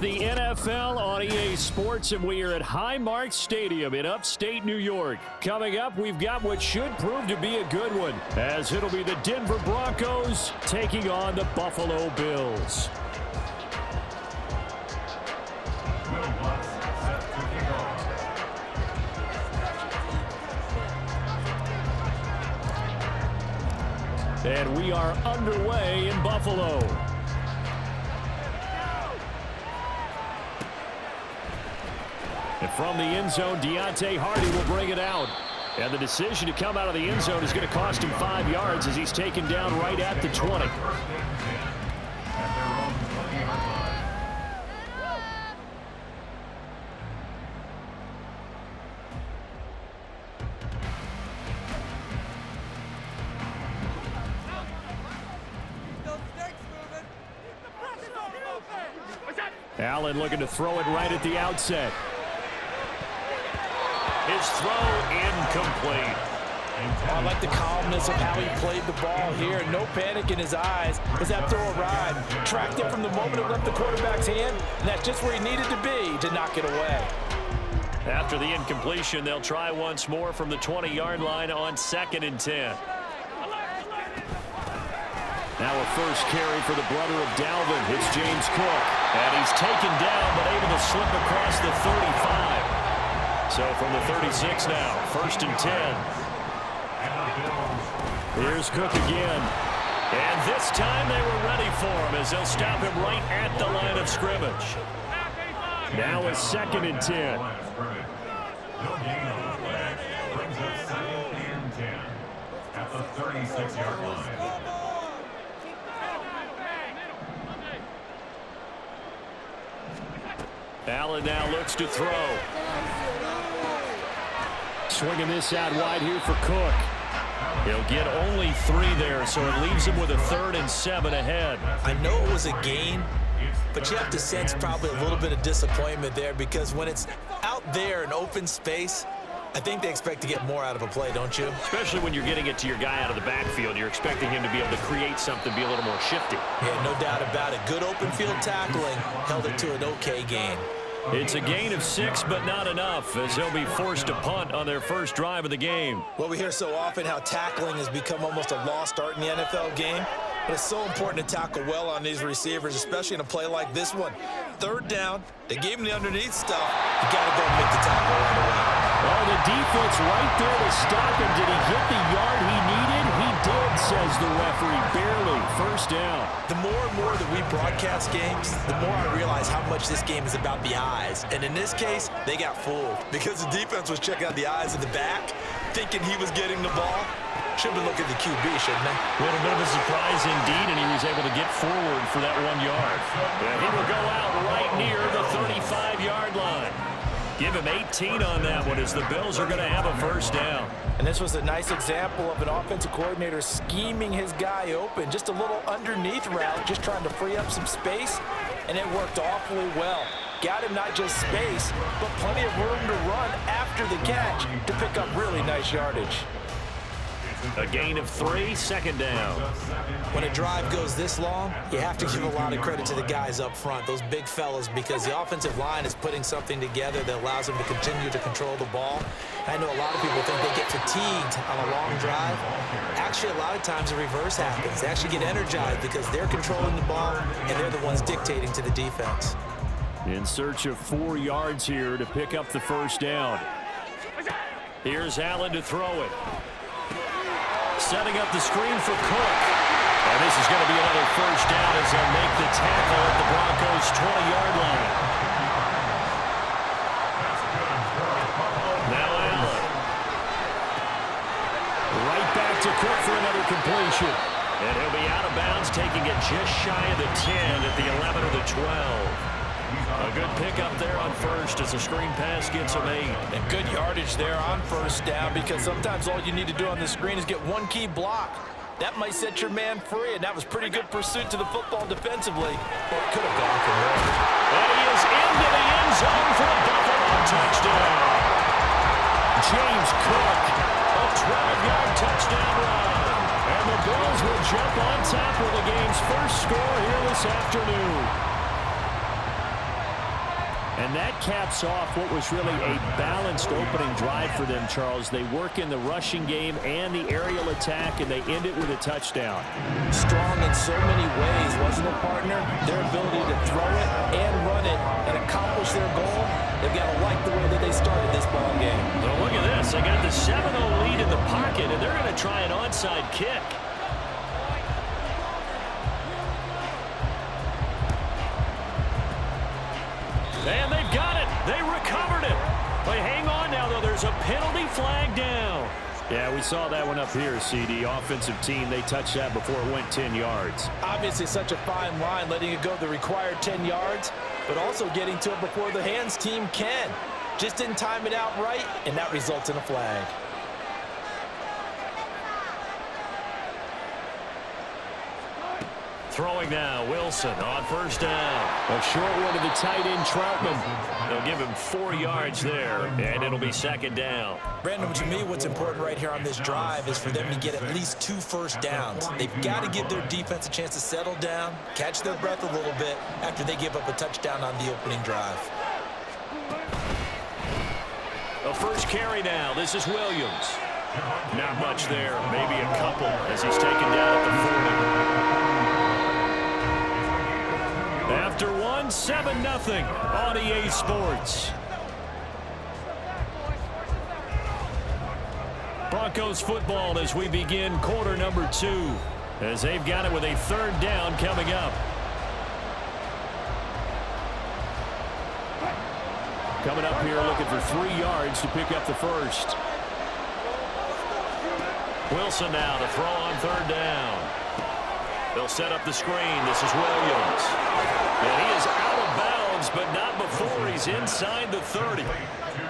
The NFL on EA Sports, and we are at Highmark Stadium in upstate New York. Coming up, we've got what should prove to be a good one, as it'll be the Denver Broncos taking on the Buffalo Bills. And we are underway in Buffalo. And from the end zone, Deontay Hardy will bring it out. And the decision to come out of the end zone is going to cost him 5 yards as he's taken down right at the 20. Allen looking to throw it right at the outset. His throw incomplete. I like the calmness of how he played the ball here. No panic in his eyes as that throw arrived. Tracked it from the moment it left the quarterback's hand, and that's just where he needed to be to knock it away. After the incompletion, they'll try once more from the 20-yard line on 2nd and 10. Now a first carry for the brother of Dalvin. It's James Cook. And he's taken down, but able to slip across the 35. So from the 36 now, 1st and 10. Here's Cook again. And this time they were ready for him as they'll stop him right at the line of scrimmage. Now a 2nd and 10. Brings up 2nd and 10 at the 36-yard line. Allen now looks to throw. Swinging this out wide here for Cook. He'll get only 3 there, so it leaves him with a 3rd and 7 ahead. I know it was a gain, but you have to sense probably a little bit of disappointment there because when it's out there in open space, I think they expect to get more out of a play, don't you? Especially when you're getting it to your guy out of the backfield. You're expecting him to be able to create something, be a little more shifty. Yeah, no doubt about it. Good open field tackling held it to an okay gain. It's a gain of 6, but not enough, as they'll be forced to punt on their first drive of the game. Well, we hear so often how tackling has become almost a lost art in the NFL game. But it's so important to tackle well on these receivers, especially in a play like this one. 3rd down, they gave him the underneath stuff. You got to go and make the tackle right away. Oh, the defense right there to stop him. Did he get the yard he needed? He did, says the referee. Barely. 1st down. The more and more that we broadcast games, the more I realize how much this game is about the eyes. And in this case, they got fooled because the defense was checking out the eyes of the back, thinking he was getting the ball. Should have been looking at the QB, shouldn't they? A little bit of a surprise indeed, and he was able to get forward for that 1 yard. And he will go out right near the 35-yard line. Give him 18 on that one as the Bills are going to have a 1st down. And this was a nice example of an offensive coordinator scheming his guy open. Just a little underneath route, just trying to free up some space, and it worked awfully well. Got him not just space, but plenty of room to run after the catch to pick up really nice yardage. A gain of 3, 2nd down. When a drive goes this long, you have to give a lot of credit to the guys up front, those big fellas, because the offensive line is putting something together that allows them to continue to control the ball. I know a lot of people think they get fatigued on a long drive. Actually, a lot of times the reverse happens. They actually get energized because they're controlling the ball and they're the ones dictating to the defense. In search of 4 yards here to pick up the 1st down. Here's Allen to throw it. Setting up the screen for Cook. And this is going to be another 1st down as they'll make the tackle at the Broncos' 20-yard line. Now Allen. Right back to Cook for another completion. And he'll be out of bounds, taking it just shy of the 10 at the 11 or the 12. A good pickup there on 1st as the screen pass gets him 8. And good yardage there on 1st down because sometimes all you need to do on the screen is get one key block. That might set your man free, and that was pretty good pursuit to the football defensively. Or it could have gone from there. And he is into the end zone for the Buffalo touchdown. James Cook, a 12-yard touchdown run. And the Bills will jump on top with the game's first score here this afternoon. And that caps off what was really a balanced opening drive for them, Charles. They work in the rushing game and the aerial attack, and they end it with a touchdown. Strong in so many ways, wasn't it, partner? Their ability to throw it and run it and accomplish their goal, they've got to like the way that they started this ball game. Well, look at this. They got the 7-0 lead in the pocket, and they're going to try an onside kick. And they've got it. They recovered it. But hang on now, though. There's a penalty flag down. Yeah, we saw that one up here, CD. Offensive team, they touched that before it went 10 yards. Obviously, such a fine line, letting it go the required 10 yards, but also getting to it before the hands team can. Just didn't time it out right, and that results in a flag. Throwing now, Wilson on first down. A short one to the tight end, Troutman. They'll give him 4 yards there, and it'll be second down. Brandon, to me, what's important right here on this drive is for them to get at least 2 first downs. They've got to give their defense a chance to settle down, catch their breath a little bit after they give up a touchdown on the opening drive. The first carry now. This is Williams. Not much there, maybe a couple as he's taken down at the 40. After one, 7-0 on EA Sports. Broncos football as we begin quarter number 2, as they've got it with a 3rd down coming up. Coming up here looking for 3 yards to pick up the first. Wilson now to throw on 3rd down. They'll set up the screen. This is Williams. And he is out of bounds, but not before he's inside the 30.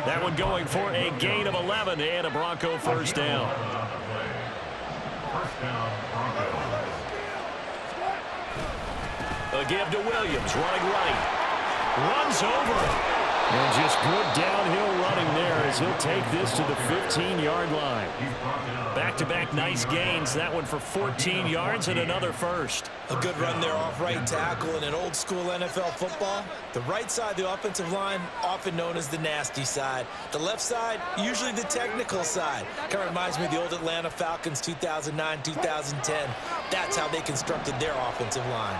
That one going for a gain of 11 and a Bronco first down. A give to Williams, running right. Runs over it. And just good downhill running there as he'll take this to the 15-yard line. Back-to-back nice gains. That one for 14 yards and another first. A good run there off right tackle in an old-school NFL football. The right side of the offensive line, often known as the nasty side. The left side, usually the technical side. Kind of reminds me of the old Atlanta Falcons 2009-2010. That's how they constructed their offensive line.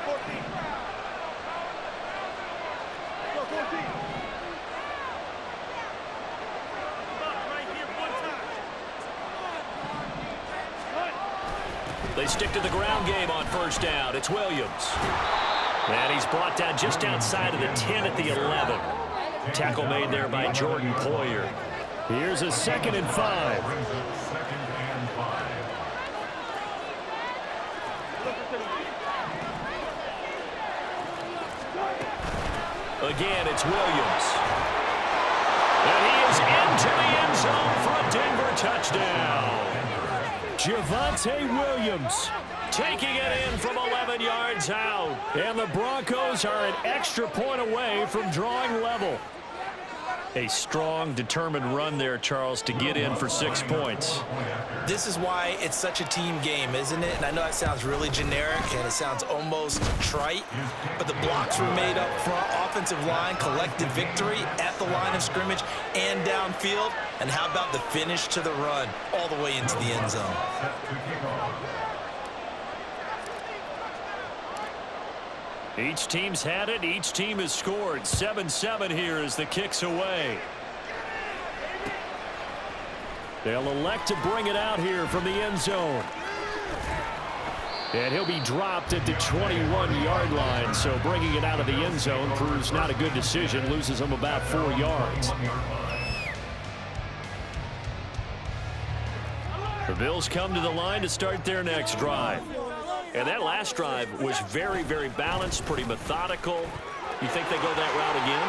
14. They stick to the ground game on first down. It's Williams. And he's brought down just outside of the 10 at the 11. Tackle made there by Jordan Poyer. Here's a 2nd and 5. Again, it's Williams. And he is into the end zone for a Denver touchdown. Javonte Williams taking it in from 11 yards out. And the Broncos are an extra point away from drawing level. A strong, determined run there, Charles, to get in for 6 points. This is why it's such a team game, isn't it? And I know that sounds really generic and it sounds almost trite, but the blocks were made up front, offensive line, collective victory at the line of scrimmage and downfield. And how about the finish to the run all the way into the end zone? Each team's had it. Each team has scored. 7-7 here as the kick's away. They'll elect to bring it out here from the end zone. And he'll be dropped at the 21-yard line. So bringing it out of the end zone proves not a good decision. Loses them about 4 yards. The Bills come to the line to start their next drive. And that last drive was very, very balanced, pretty methodical. You think they go that route again?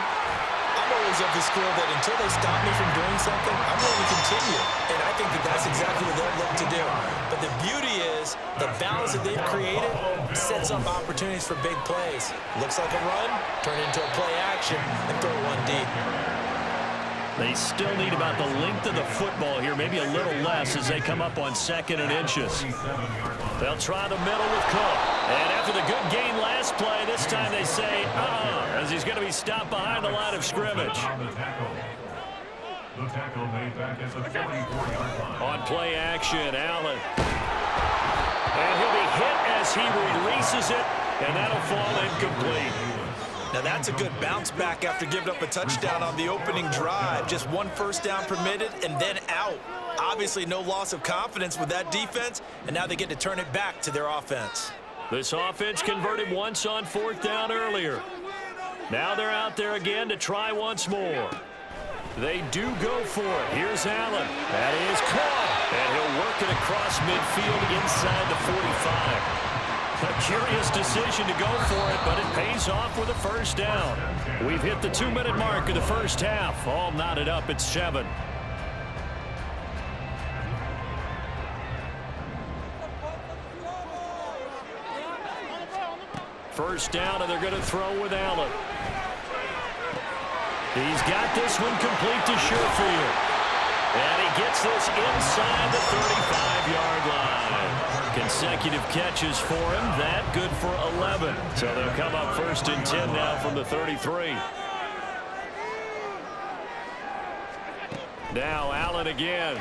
I'm always of the school that until they stop me from doing something, I'm going to continue. And I think that that's exactly what they'll look to do. But the beauty is the balance that they've created sets up opportunities for big plays. Looks like a run, turn into a play action, and throw one deep. They still need about the length of the football here, maybe a little less as they come up on 2nd and inches. They'll try the middle with Cook. And after the good gain last play, this time they say, as he's going to be stopped behind the line of scrimmage. The tackle made back at the 44-yard line. On play action, Allen. And he'll be hit as he releases it, and that'll fall incomplete. Now that's a good bounce back after giving up a touchdown on the opening drive. Just 1 first down permitted and then out. Obviously no loss of confidence with that defense, and now they get to turn it back to their offense. This offense converted once on 4th down earlier. Now they're out there again to try once more. They do go for it. Here's Allen. That is caught. And he'll work it across midfield inside the 45. A curious decision to go for it, but it pays off with a first down. We've hit the 2-minute mark of the first half. All knotted up at 7. First down, and they're going to throw with Allen. He's got this one complete to Sherfield. And he gets this inside the 35-yard line. Consecutive catches for him. That good for 11. So they'll come up 1st and 10 now from the 33. Now Allen again.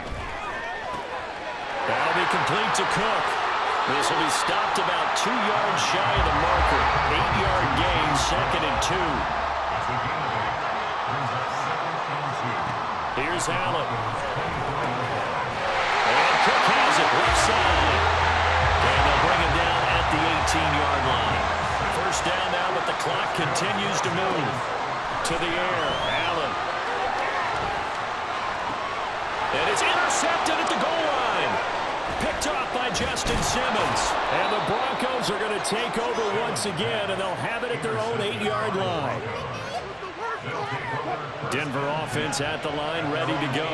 That'll be complete to Cook. This will be stopped about 2 yards shy of the marker. 8-yard gain, 2nd and 2. Here's Allen. And Cook has it left side. And they'll bring him down at the 18-yard line. First down now, but the clock continues to move. To the air, Allen. And it's intercepted at the goal line. Picked off by Justin Simmons. And the Broncos are going to take over once again, and they'll have it at their own 8-yard line. Denver offense at the line, ready to go.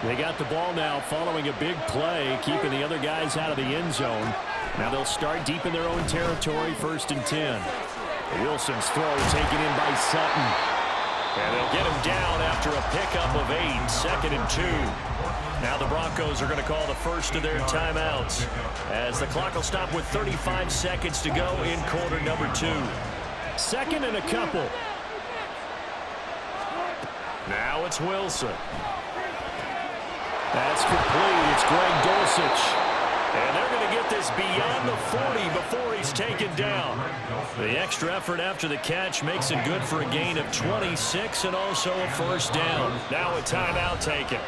They got the ball now following a big play, keeping the other guys out of the end zone. Now they'll start deep in their own territory, 1st and 10. Wilson's throw taken in by Sutton. And they'll get him down after a pickup of 8, 2nd and 2. Now the Broncos are going to call the first of their timeouts as the clock will stop with 35 seconds to go in quarter number 2. 2nd and a couple. Now it's Wilson. That's complete. It's Greg Dulcich. And they're going to get this beyond the 40 before he's taken down. The extra effort after the catch makes it good for a gain of 26 and also a first down. Now a timeout taken.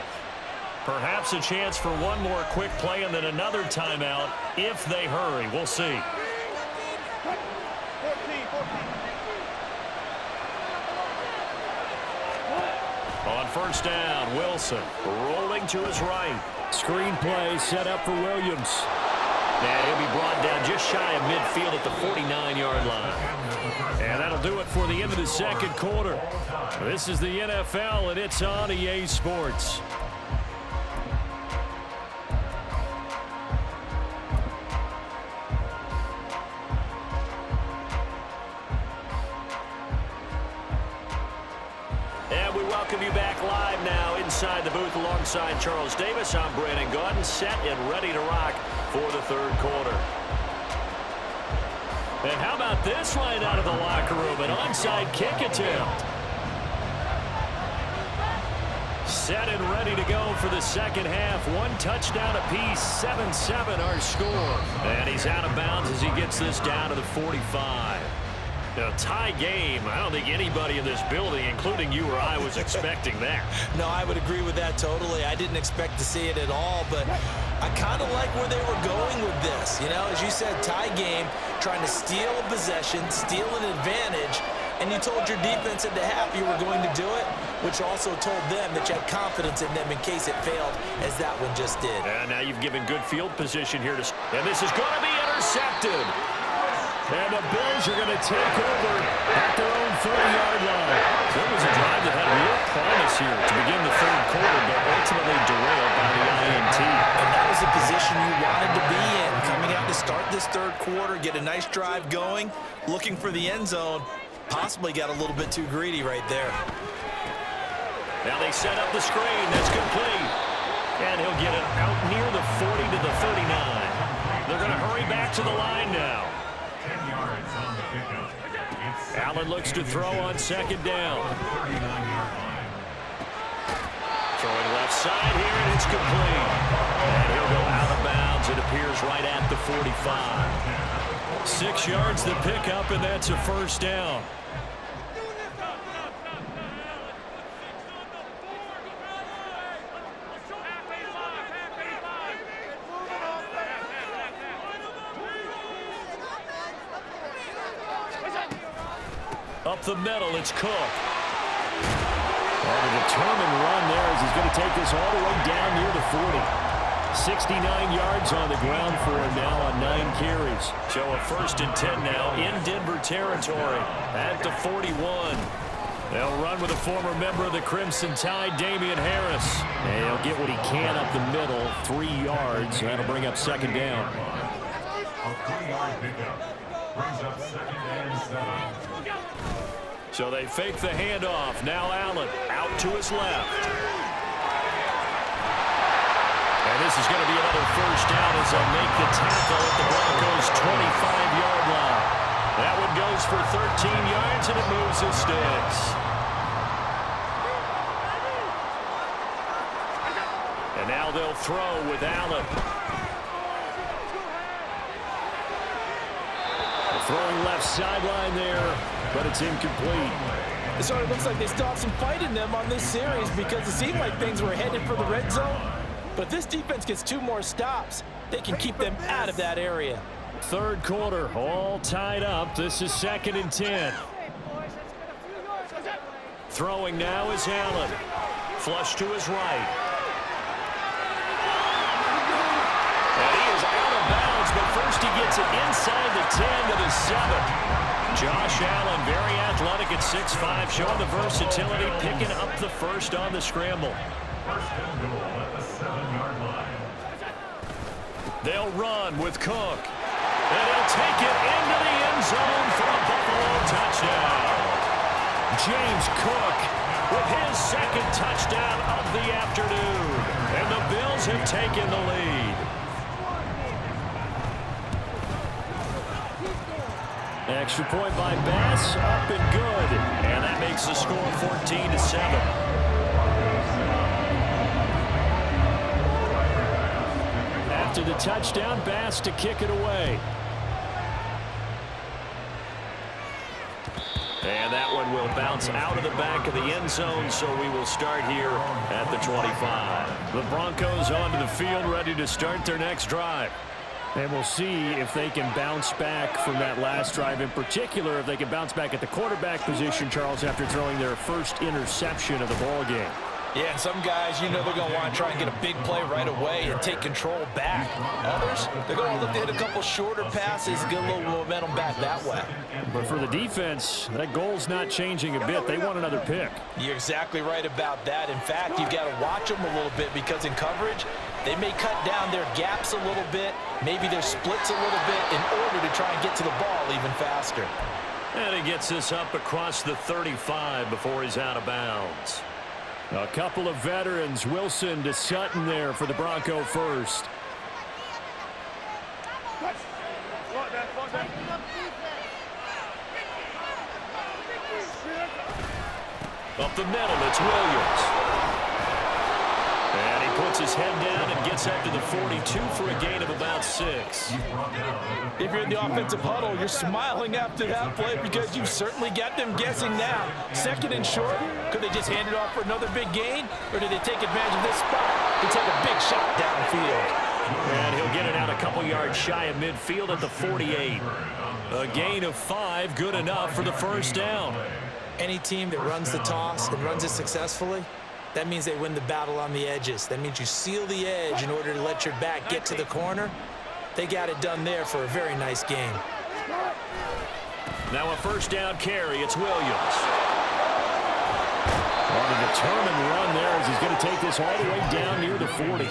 Perhaps a chance for one more quick play and then another timeout if they hurry. We'll see. On first down, Wilson rolling to his right. Screen play set up for Williams. And he'll be brought down just shy of midfield at the 49-yard line. And that'll do it for the end of the second quarter. This is the NFL, and it's on EA Sports. Welcome you back live now inside the booth alongside Charles Davis. I'm Brandon Gaudin, set and ready to rock for the third quarter. And how about this line out of the locker room? An onside kick attempt. Set and ready to go for the second half. 1 touchdown apiece, 7-7 our score. And he's out of bounds as he gets this down to the 45. A tie game. I don't think anybody in this building, including you or I, was expecting that. No, I would agree with that totally. I didn't expect to see it at all, but I kind of like where they were going with this. You know, as you said, tie game, trying to steal a possession, steal an advantage, and you told your defense at the half you were going to do it, which also told them that you had confidence in them in case it failed, as that one just did. And now you've given good field position here. And this is going to be intercepted. And the Bills are going to take over at their own 40-yard line. So it was a drive that had real promise here to begin the third quarter, but ultimately derailed by the INT. And that was the position you wanted to be in, coming out to start this third quarter, get a nice drive going, looking for the end zone. Possibly got a little bit too greedy right there. Now they set up the screen. That's complete. And he'll get it out near the 40 to the 39. They're going to hurry back to the line now. 10 yards on the pickup. Allen looks to throw on second down. 39-yard line. Throwing left side here, and it's complete. And he'll go out of bounds. It appears right at the 45. 6 yards the pickup, and that's a first down. Up the middle, it's Cook. And a determined run there as he's going to take this all the way down near the 40. 69 yards on the ground for him now on 9 carries. So a 1st and 10 now in Denver territory at the 41. They'll run with a former member of the Crimson Tide, Damian Harris. And he'll get what he can up the middle, 3 yards. That'll bring up second down. A 3-yard pickup brings up 2nd and 7. So they fake the handoff. Now Allen out to his left. And this is going to be another first down as they'll make the tackle at the Broncos' 25-yard line. That one goes for 13 yards, and it moves his sticks. And now they'll throw with Allen. Throwing left sideline there, but it's incomplete. It sort of looks like they still have some fight in them on this series because it seemed like things were headed for the red zone. But if this defense gets 2 more stops, they can keep them out of that area. Third quarter, all tied up. This is 2nd and 10. Throwing now is Allen. Flush to his right. And he is out of bounds, but first he gets it inside the 10 to the 7. Josh Allen, very athletic at 6'5", showing the versatility, picking up the first on the scramble. 1st and goal at the 7-yard line. They'll run with Cook. And he'll take it into the end zone for a Buffalo touchdown. James Cook with his 2nd touchdown of the afternoon. And the Bills have taken the lead. Extra point by Bass, up and good. And that makes the score 14 to 7. After the touchdown, Bass to kick it away. And that one will bounce out of the back of the end zone, so we will start here at the 25. The Broncos onto the field, ready to start their next drive. And we'll see if they can bounce back from that last drive, in particular if they can bounce back at the quarterback position, Charles, after throwing their first interception of the ball game. Yeah, and some guys, you know, they're going to want to try and get a big play right away and take control back. Others, they're going to look to hit a couple shorter passes, get a little momentum back that way. But for the defense, that goal's not changing a bit. They want another pick. You're exactly right about that. In fact, you've got to watch them a little bit because in coverage, they may cut down their gaps a little bit, maybe their splits a little bit in order to try and get to the ball even faster. And he gets this up across the 35 before he's out of bounds. A couple of veterans, Wilson to Sutton there for the Bronco first. Up the middle, it's Williams. And he puts his head down and gets up to the 42 for a gain of about 6. If you're in the offensive huddle, you're smiling after that play because you've certainly got them guessing now. 2nd and short, could they just hand it off for another big gain? Or did they take advantage of this spot to take a big shot downfield? And he'll get it out a couple yards shy of midfield at the 48. A gain of 5, good enough for the first down. Any team that runs the toss and runs it successfully, that means they win the battle on the edges. That means you seal the edge in order to let your back get to the corner. They got it done there for a very nice game. Now a first down carry. It's Williams. On a determined run there as he's going to take this all the way down near the 40.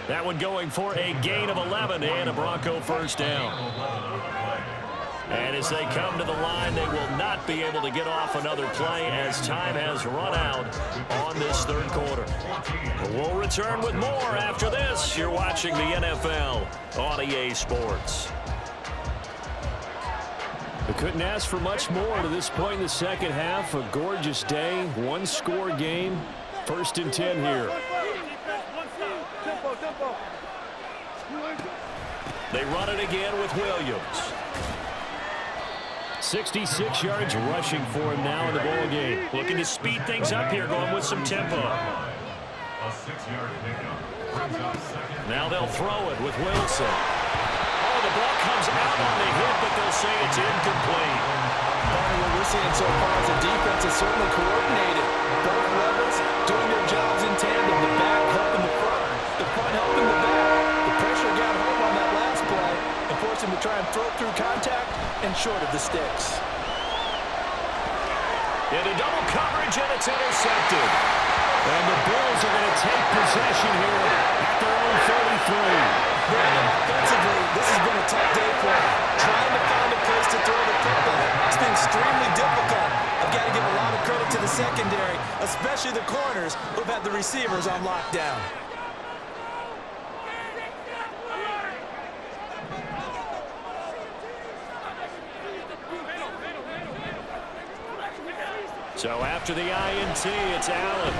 That one going for a gain of 11 and a Bronco first down. And as they come to the line, they will not be able to get off another play as time has run out on this third quarter. We'll return with more after this. You're watching the NFL on EA Sports. We couldn't ask for much more to this point in the second half. A gorgeous day, one-score game. 1st and 10 here. They run it again with Williams. 66 yards rushing for him now in the ball game. Looking to speed things up here, going with some tempo. A 6-yard pickup brings up second. Now they'll throw it with Wilson. Oh, the ball comes out on the hit, but they'll say it's incomplete. What we're seeing so far is the defense is certainly coordinated. Both levels doing their jobs in tandem. The back helping the front helping the back. The pressure got home on that last play and forced him to try and throw through contact and short of the sticks. Into double coverage, and it's intercepted. And the Bills are going to take possession here at their own 33. Brandon, defensively, this has been a tough day for him. Trying to find a place to throw the football. It's been extremely difficult. I've got to give a lot of credit to the secondary, especially the corners who've had the receivers on lockdown. So after the INT, it's Allen.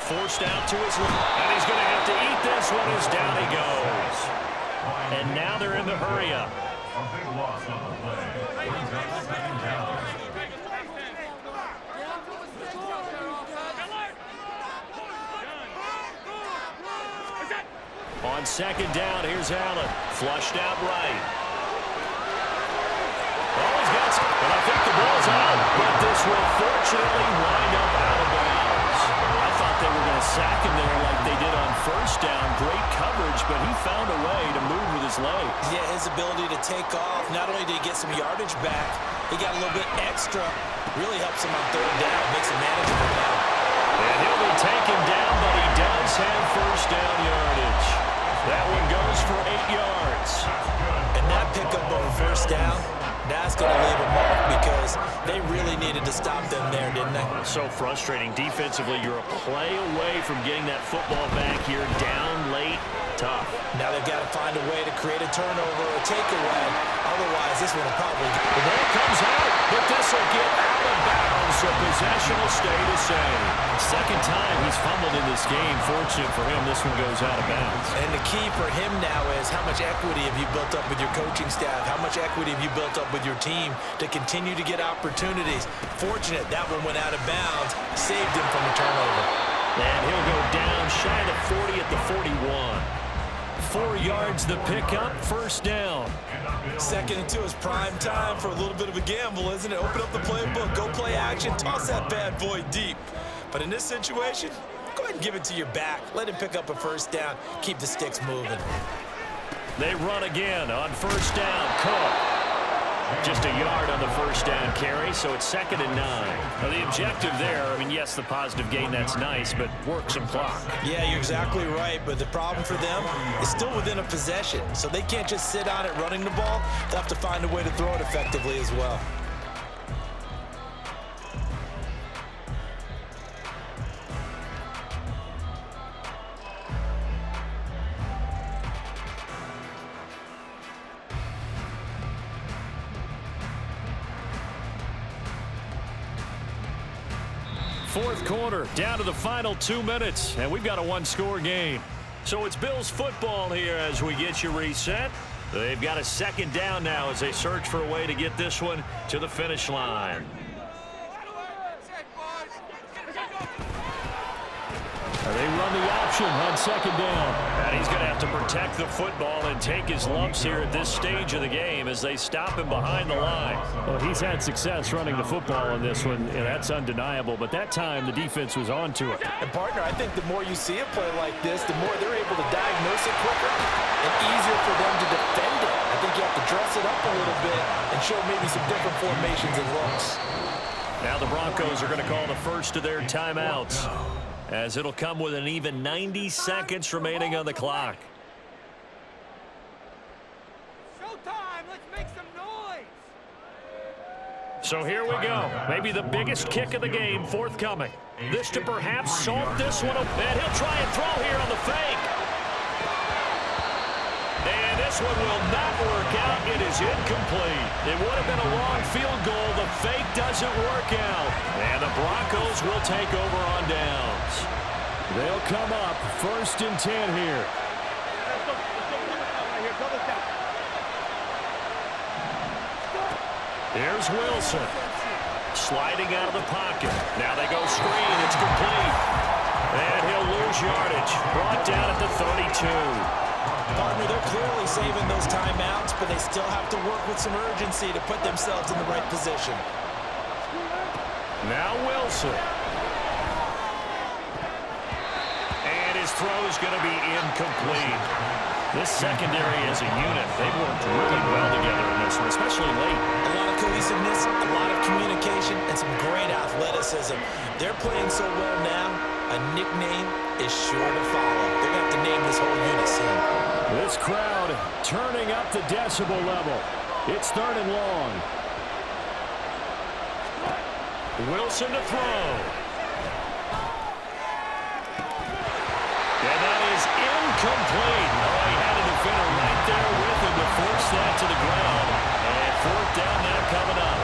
Forced out to his left. And he's going to have to eat this one as down he goes. And now they're in the hurry-up. A big loss on the play brings up second down. On second down, here's Allen. Flushed out right. Oh, he's got some. And I think the ball's out. But this will fortunately wind up out of bounds. I thought they were going to sack him there like they did on first down. Great coverage, but he found a way to move with his legs. Yeah, his ability to take off. Not only did he get some yardage back, he got a little bit extra. Really helps him on third down. Makes him manageable now. And he'll be taken down, but he does have first down yardage. That one goes for 8 yards. And that pickup over first down, that's going to leave a mark because they really needed to stop them there, didn't they? So frustrating. Defensively, you're a play away from getting that football back here. Down late, tough. Now they've got to find a way to create a turnover or a takeaway. Otherwise, this one will probably... The ball comes out, but this will get out of bounds, so possession will stay the same. Second time he's fumbled in this game. Fortunate for him, this one goes out of bounds. And the key for him now is how much equity have you built up with your coaching staff? How much equity have you built up with your team to continue to get opportunities? Fortunate that one went out of bounds, saved him from a turnover. And he'll go down shy of 40 at the 41. 4 yards the pickup, first down. Second and 2 is prime time for a little bit of a gamble, isn't it? Open up the playbook, go play action, toss that bad boy deep. But in this situation, go ahead and give it to your back. Let him pick up a first down, keep the sticks moving. They run again on first down. Cook. Just a yard on the first down carry, so it's 2nd and 9. Now the objective there, I mean, yes, the positive gain, that's nice, but work some clock. Yeah, you're exactly right, but the problem for them is still within a possession, so they can't just sit on it running the ball. They'll have to find a way to throw it effectively as well. Fourth quarter, down to the final 2 minutes, and we've got a one-score game. So it's Bills football here as we get you reset. They've got a second down now as they search for a way to get this one to the finish line. They run the option on second down. And he's going to have to protect the football and take his lumps here at this stage of the game as they stop him behind the line. Well, he's had success running the football in this one, and that's undeniable. But that time, the defense was onto it. And, partner, I think the more you see a play like this, the more they're able to diagnose it quicker and easier for them to defend it. I think you have to dress it up a little bit and show maybe some different formations and looks. Now the Broncos are going to call the first of their timeouts, as it'll come with an even 90 seconds remaining on the clock. Showtime! Let's make some noise! So here we go. Maybe the biggest kick of the game forthcoming. This to perhaps salt this one. And he'll try and throw here on the fake. And this one will not work out. It is incomplete. It would have been a long field goal. The fake doesn't work out. And the Broncos will take over on downs. They'll come up 1st and 10 here. Here's Wilson. Sliding out of the pocket. Now they go screen. It's complete. And he'll lose yardage. Brought down at the 32. Partner, they're clearly saving those timeouts, but they still have to work with some urgency to put themselves in the right position. Now Wilson. And his throw is going to be incomplete. This secondary as a unit, they've worked really well together in this one, especially late. A lot of cohesiveness, a lot of communication, and some great athleticism. They're playing so well now, a nickname is sure to follow. They're going to have to name this whole unit soon. This crowd turning up the decibel level. It's 3rd and long. Wilson to throw. And that is incomplete. Oh, he had a defender right there with him to force that to the ground. And 4th down now coming up.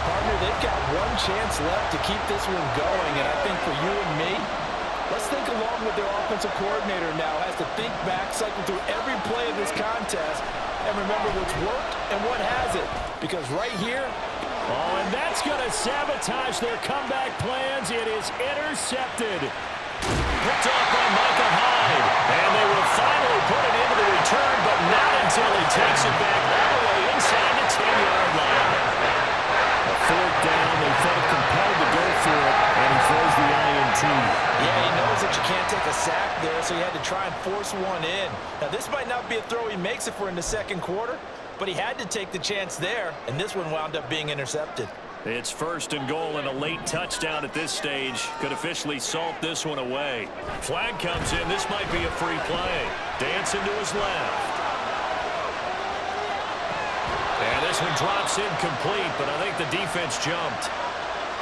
Partner, they've got one chance left to keep this one going, and I think for you and me, let's think along with their offensive coordinator now. Has to think back, cycle through every play of this contest, and remember what's worked and what hasn't. Because right here, oh, and that's going to sabotage their comeback plans. It is intercepted. Picked off by Micah Hyde. And they will finally put it into the return, but not until he takes it back all the way inside the 10-yard line. A 4th down, they felt compelled to go for it, and he throws the INT. Yeah, he knows that you can't take a sack there, so he had to try and force one in. Now, this might not be a throw he makes it for in the 2nd quarter, but he had to take the chance there, and this one wound up being intercepted. It's 1st and goal, and a late touchdown at this stage could officially salt this one away. Flag comes in. This might be a free play. Dancing to his left. And this one drops incomplete, but I think the defense jumped.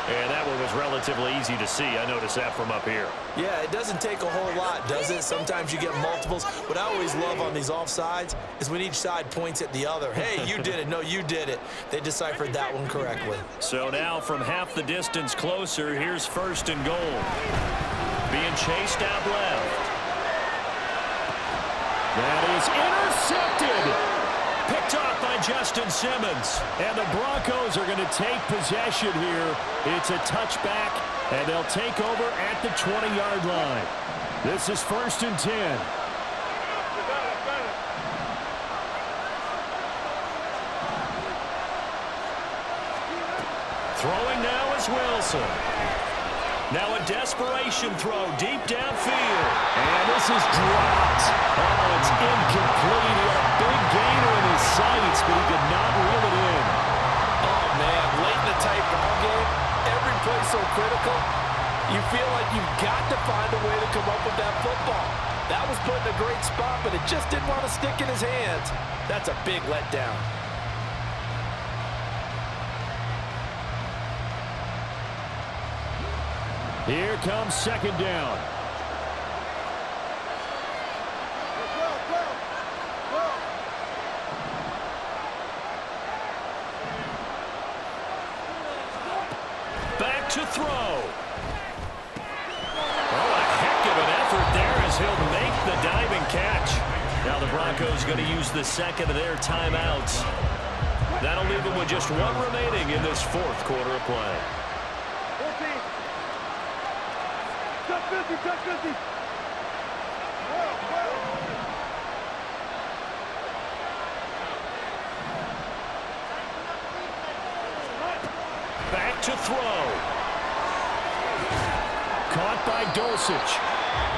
And that one was relatively easy to see. I noticed that from up here. Yeah, it doesn't take a whole lot, does it? Sometimes you get multiples. What I always love on these offsides is when each side points at the other. Hey, you did it. No, you did it. They deciphered that one correctly. So now from half the distance closer, here's 1st and goal. Being chased out left. That is intercepted. Picked off by Justin Simmons. And the Broncos are going to take possession here. It's a touchback, and they'll take over at the 20-yard line. This is 1st and 10. Throwing now is Wilson. Now a desperation throw deep downfield. And this is dropped. Oh, it's incomplete. He had a big gainer in his sights, but he did not reel it in. oh man, late in the tight ball game, every play so critical, you feel like you've got to find a way to come up with that football. That was put in a great spot, but it just didn't want to stick in his hands. That's a big letdown. Here comes 2nd down. Back to throw. Oh, a heck of an effort there as he'll make the diving catch. Now the Broncos going to use the 2nd of their timeouts. That'll leave them with just one remaining in this 4th quarter of play. Back to throw. Caught by Dulcich.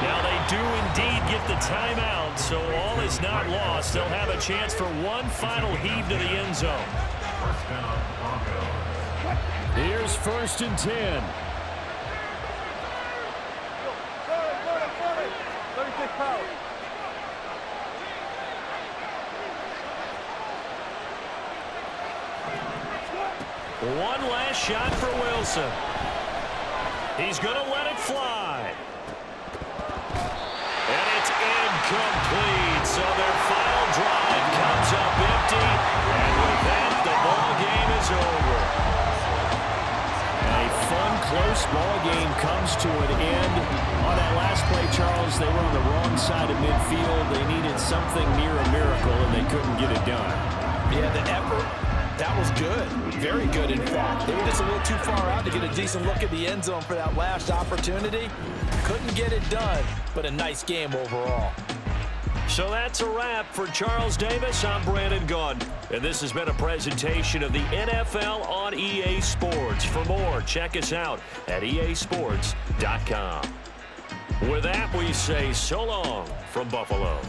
Now they do indeed get the timeout, so all is not lost. They'll have a chance for one final heave to the end zone. Here's 1st and 10. One last shot for Wilson. He's going to let it fly. And it's incomplete. So their final drive comes up empty. And with that, the ball game is over. A fun, close ball game comes to an end. On that last play, Charles, they were on the wrong side of midfield. They needed something near a miracle, and they couldn't get it done. Yeah, the effort, that was good. Very good, in fact. They were just a little too far out to get a decent look at the end zone for that last opportunity. Couldn't get it done, but a nice game overall. So that's a wrap for Charles Davis. I'm Brandon Gaudin, and this has been a presentation of the NFL on EA Sports. For more, check us out at easports.com. With that, we say so long from Buffalo.